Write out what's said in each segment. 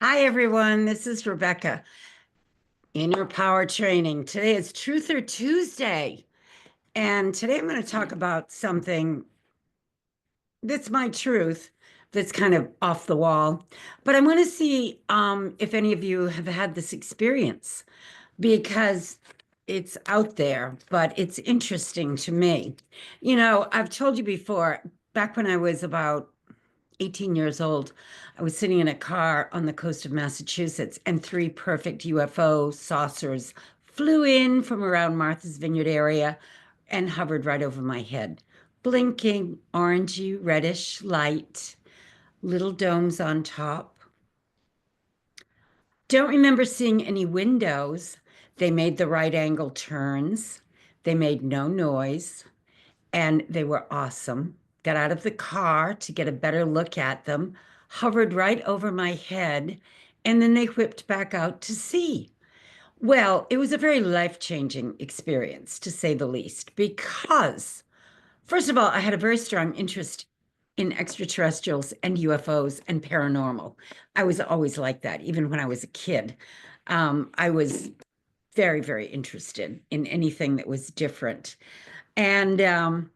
Hi, everyone. This is Rebecca, Inner Power Training. Today is Truth or Tuesday. And today I'm going to talk about something that's my truth, that's kind of off the wall. But I want to see if any of you have had this experience because it's out there, but it's interesting to me. I've told you before, back when I was about 18 years old, I was sitting in a car on the coast of Massachusetts, and three perfect UFO saucers flew in from around Martha's Vineyard area and hovered right over my head. Blinking, orangey, reddish light, little domes on top. Don't remember seeing any windows. They made the right angle turns. They made no noise, and they were awesome. Got out of the car to get a better look at them, hovered right over my head, and then they whipped back out to sea. Well, it was a very life-changing experience, to say the least, because, first of all, I had a very strong interest in extraterrestrials and UFOs and paranormal. I was always like that, even when I was a kid. I was very, very interested in anything that was different. And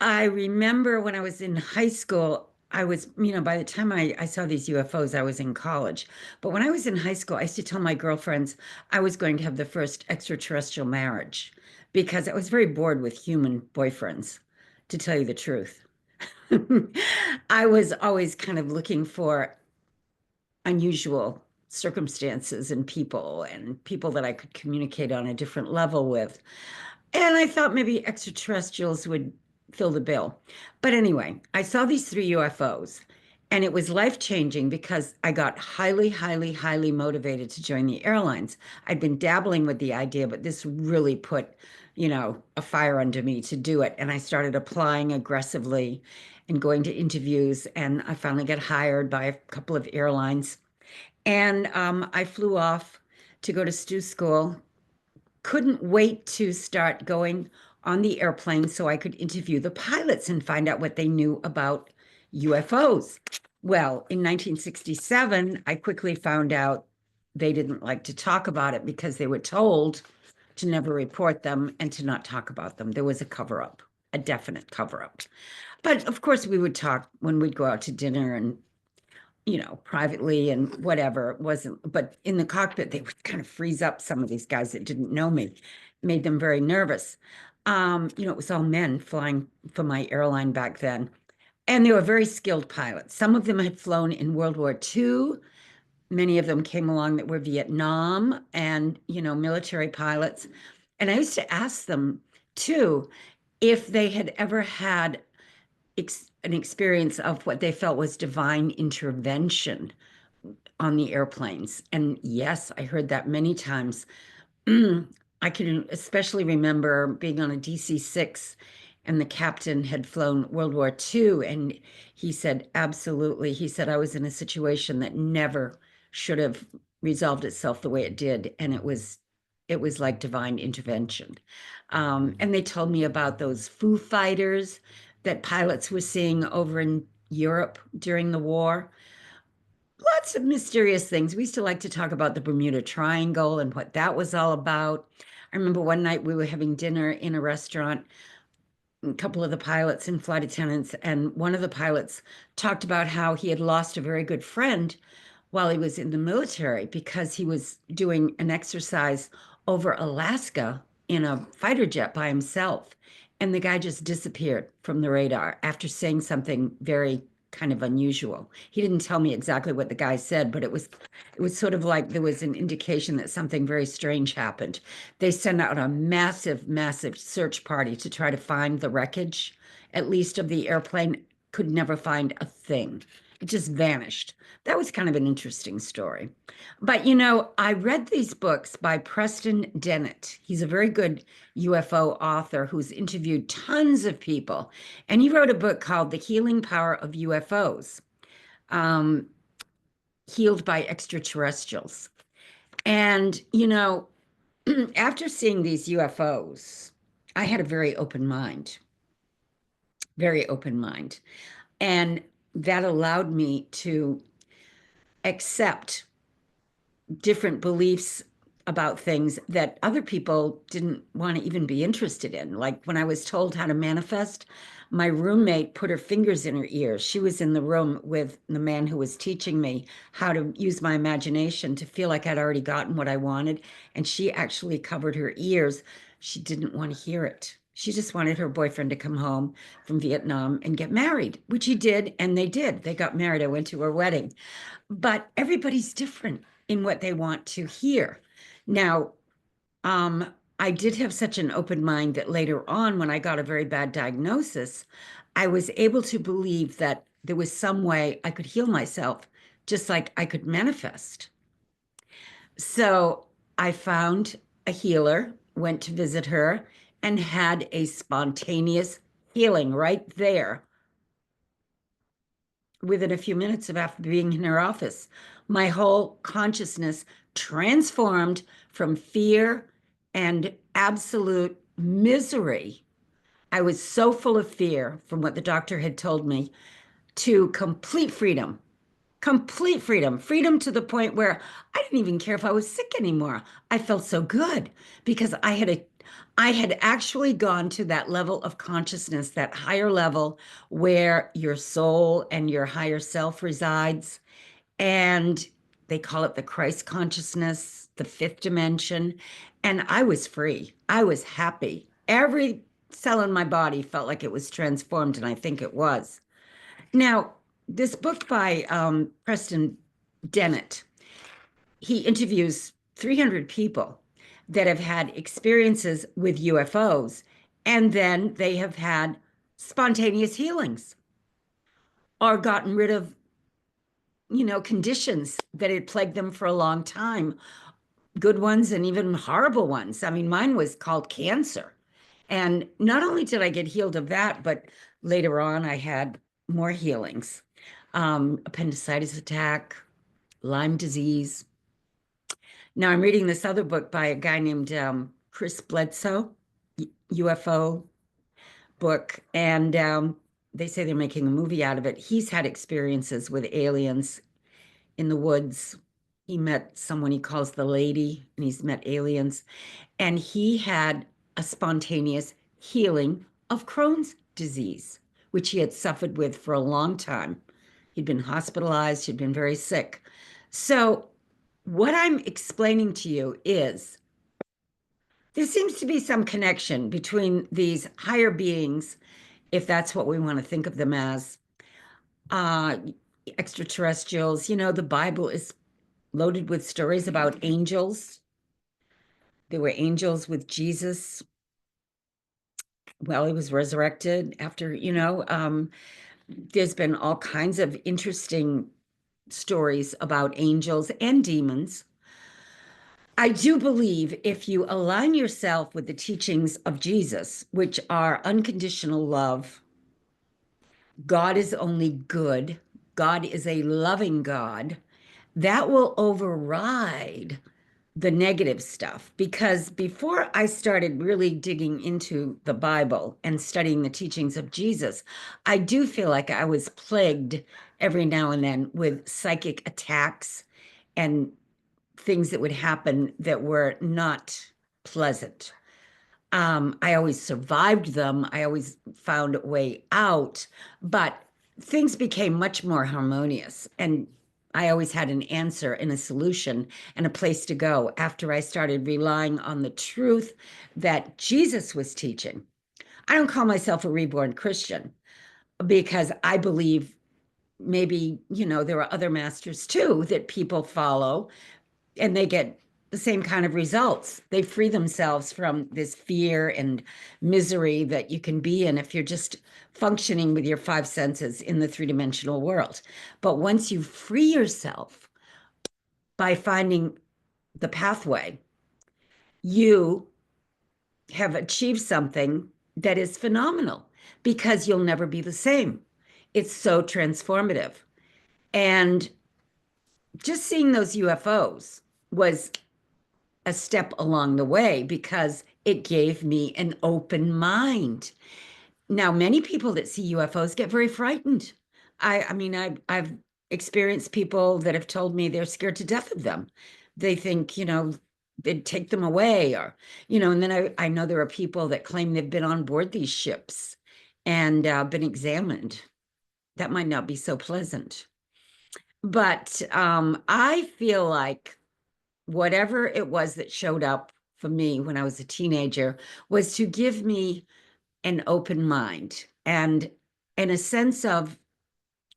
I remember when I was in high school, by the time I saw these UFOs, I was in college. But when I was in high school, I used to tell my girlfriends I was going to have the first extraterrestrial marriage because I was very bored with human boyfriends, to tell you the truth. I was always kind of looking for unusual circumstances and people that I could communicate on a different level with. And I thought maybe extraterrestrials would fill the bill. But anyway, I saw these three UFOs, and it was life-changing because I got highly, highly, highly motivated to join the airlines. I'd been dabbling with the idea, but this really put, a fire under me to do it. And I started applying aggressively and going to interviews, and I finally got hired by a couple of airlines. And I flew off to go to stew school. Couldn't wait to start going on the airplane so I could interview the pilots and find out what they knew about UFOs. Well, in 1967, I quickly found out they didn't like to talk about it because they were told to never report them and to not talk about them. There was a cover up, a definite cover up. But of course, we would talk when we'd go out to dinner and privately and whatever. It wasn't, but in the cockpit, they would kind of freeze up some of these guys that didn't know me, made them very nervous. It was all men flying for my airline back then. And they were very skilled pilots. Some of them had flown in World War II. Many of them came along that were Vietnam and, military pilots. And I used to ask them too if they had ever had an experience of what they felt was divine intervention on the airplanes. And yes, I heard that many times. I can especially remember being on a DC-6 and the captain had flown World War II. And he said, absolutely. He said, I was in a situation that never should have resolved itself the way it did. And it was like divine intervention. And they told me about those Foo Fighters that pilots were seeing over in Europe during the war. Lots of mysterious things. We used to like to talk about the Bermuda Triangle and what that was all about. I remember one night we were having dinner in a restaurant, a couple of the pilots and flight attendants, and one of the pilots talked about how he had lost a very good friend while he was in the military because he was doing an exercise over Alaska in a fighter jet by himself. And the guy just disappeared from the radar after saying something very kind of unusual. He didn't tell me exactly what the guy said, but it was sort of like there was an indication that something very strange happened. They sent out a massive, massive search party to try to find the wreckage, at least of the airplane, could never find a thing. It just vanished. That was kind of an interesting story. But I read these books by Preston Dennett. He's a very good UFO author who's interviewed tons of people. And he wrote a book called The Healing Power of UFOs, um, Healed by Extraterrestrials. And, after seeing these UFOs, I had a very open mind. And that allowed me to accept different beliefs about things that other people didn't want to even be interested in. Like when I was told how to manifest, my roommate put her fingers in her ears. She was in the room with the man who was teaching me how to use my imagination to feel like I'd already gotten what I wanted. And she actually covered her ears. She didn't want to hear it. She just wanted her boyfriend to come home from Vietnam and get married, which he did. And they did. They got married. I went to her wedding. But everybody's different in what they want to hear. Now, I did have such an open mind that later on, when I got a very bad diagnosis, I was able to believe that there was some way I could heal myself, just like I could manifest. So I found a healer, went to visit her, and had a spontaneous healing right there within a few minutes of after being in her office. My whole consciousness transformed from fear and absolute misery. I was so full of fear from what the doctor had told me to complete freedom, freedom to the point where I didn't even care if I was sick anymore. I felt so good because I had actually gone to that level of consciousness, that higher level where your soul and your higher self resides. And they call it the Christ consciousness, the fifth dimension. And I was free. I was happy. Every cell in my body felt like it was transformed, and I think it was. Now, this book by Preston Dennett, he interviews 300 people that have had experiences with UFOs, and then they have had spontaneous healings or gotten rid of, conditions that had plagued them for a long time, good ones and even horrible ones. I mean, mine was called cancer. And not only did I get healed of that, but later on I had more healings. Appendicitis attack, Lyme disease. Now I'm reading this other book by a guy named Chris Bledsoe, UFO book, and they say they're making a movie out of it. He's had experiences with aliens in the woods. He met someone he calls the lady, and he's met aliens. And he had a spontaneous healing of Crohn's disease, which he had suffered with for a long time. He'd been hospitalized, he'd been very sick. So, what I'm explaining to you is there seems to be some connection between these higher beings, if that's what we want to think of them as, uh, extraterrestrials. The Bible is loaded with stories about angels. There were angels with Jesus. Well, he was resurrected after, there's been all kinds of interesting stories about angels and demons. I do believe if you align yourself with the teachings of Jesus, which are unconditional love, God is only good, God is a loving God, that will override the negative stuff. Because before I started really digging into the Bible and studying the teachings of Jesus, I do feel like I was plagued every now and then with psychic attacks and things that would happen that were not pleasant. I always survived them. I always found a way out, but things became much more harmonious. And I always had an answer and a solution and a place to go after I started relying on the truth that Jesus was teaching. I don't call myself a reborn Christian because I believe maybe, there are other masters too that people follow and they get the same kind of results. They free themselves from this fear and misery that you can be in if you're just functioning with your five senses in the three-dimensional world. But once you free yourself by finding the pathway, you have achieved something that is phenomenal because you'll never be the same. It's so transformative. And just seeing those UFOs was a step along the way because it gave me an open mind. Now, many people that see UFOs get very frightened. I mean, I've experienced people that have told me they're scared to death of them. They think, they'd take them away or, and then I know there are people that claim they've been on board these ships and been examined. That might not be so pleasant. But I feel like whatever it was that showed up for me when I was a teenager was to give me an open mind and a sense of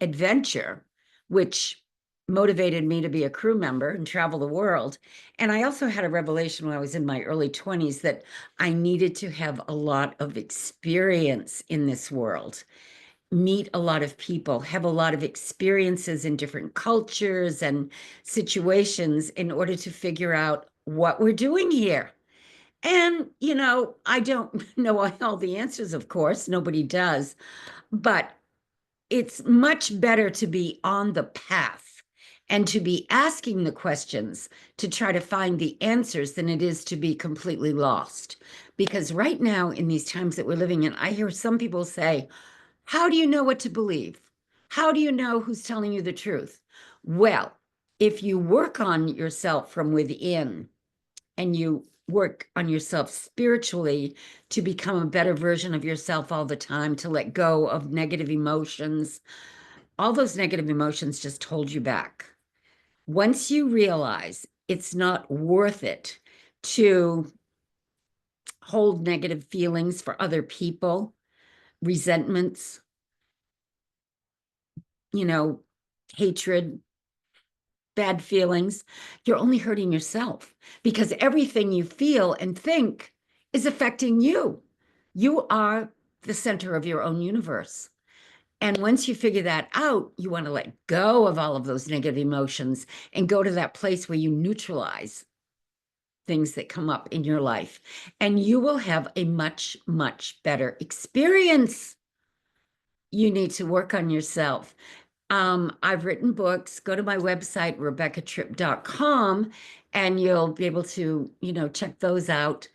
adventure, which motivated me to be a crew member and travel the world. And I also had a revelation when I was in my early 20s that I needed to have a lot of experience in this world, meet a lot of people, have a lot of experiences in different cultures and situations in order to figure out what we're doing here. And, I don't know all the answers, of course, nobody does, but it's much better to be on the path and to be asking the questions to try to find the answers than it is to be completely lost. Because right now, in these times that we're living in, I hear some people say, how do you know what to believe? How do you know who's telling you the truth? Well, if you work on yourself from within and you work on yourself spiritually to become a better version of yourself all the time, to let go of negative emotions, all those negative emotions just hold you back. Once you realize it's not worth it to hold negative feelings for other people, resentments, hatred, bad feelings, you're only hurting yourself because everything you feel and think is affecting you. You are the center of your own universe. And once you figure that out, you want to let go of all of those negative emotions and go to that place where you neutralize things that come up in your life. And you will have a much, much better experience. You need to work on yourself. I've written books. Go to my website, rebeccatripp.com, and you'll be able to, check those out.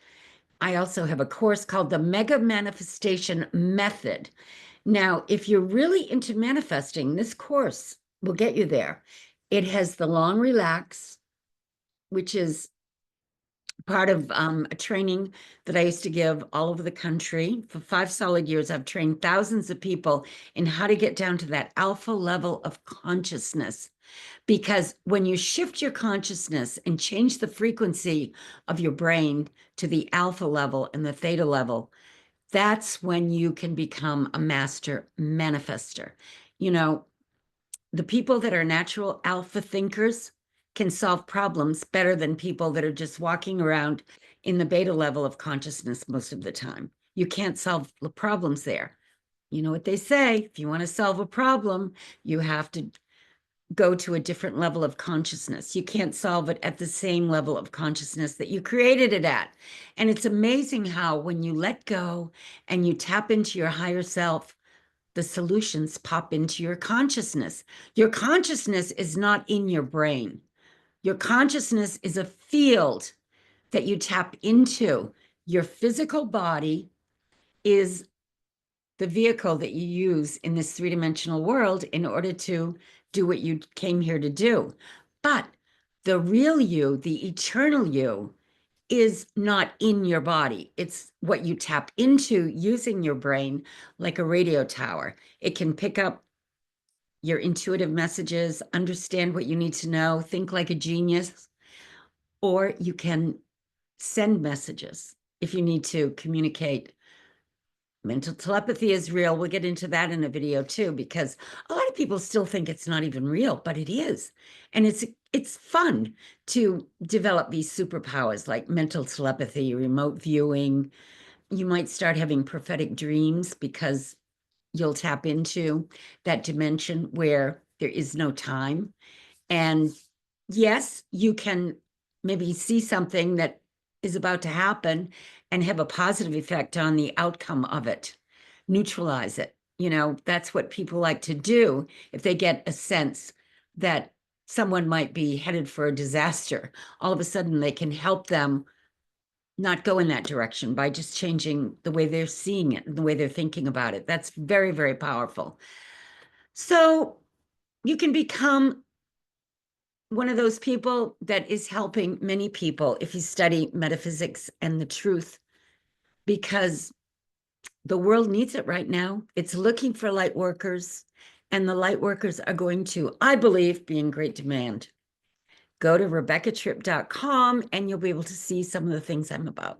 I also have a course called the Mega Manifestation Method. Now, if you're really into manifesting, this course will get you there. It has the long relax, which is part of a training that I used to give all over the country. For 5 solid years, I've trained thousands of people in how to get down to that alpha level of consciousness. Because when you shift your consciousness and change the frequency of your brain to the alpha level and the theta level, that's when you can become a master manifester. The people that are natural alpha thinkers can solve problems better than people that are just walking around in the beta level of consciousness most of the time. You can't solve the problems there. You know what they say, if you want to solve a problem, you have to go to a different level of consciousness. You can't solve it at the same level of consciousness that you created it at. And it's amazing how when you let go and you tap into your higher self, the solutions pop into your consciousness. Your consciousness is not in your brain. Your consciousness is a field that you tap into. Your physical body is the vehicle that you use in this three-dimensional world in order to do what you came here to do. But the real you, the eternal you, is not in your body. It's what you tap into using your brain like a radio tower. It can pick up your intuitive messages, understand what you need to know, think like a genius, or you can send messages if you need to communicate. Mental telepathy is real. We'll get into that in a video too, because a lot of people still think it's not even real, but it is. And it's fun to develop these superpowers like mental telepathy, remote viewing. You might start having prophetic dreams because you'll tap into that dimension where there is no time. And yes, you can maybe see something that is about to happen and have a positive effect on the outcome of it, neutralize it. That's what people like to do if they get a sense that someone might be headed for a disaster. All of a sudden, they can help them not go in that direction by just changing the way they're seeing it, the way they're thinking about it. That's very, very powerful. So you can become one of those people that is helping many people if you study metaphysics and the truth, because the world needs it right now. It's looking for light workers, and the light workers are going to, I believe, be in great demand. Go to RebeccaTripp.com and you'll be able to see some of the things I'm about.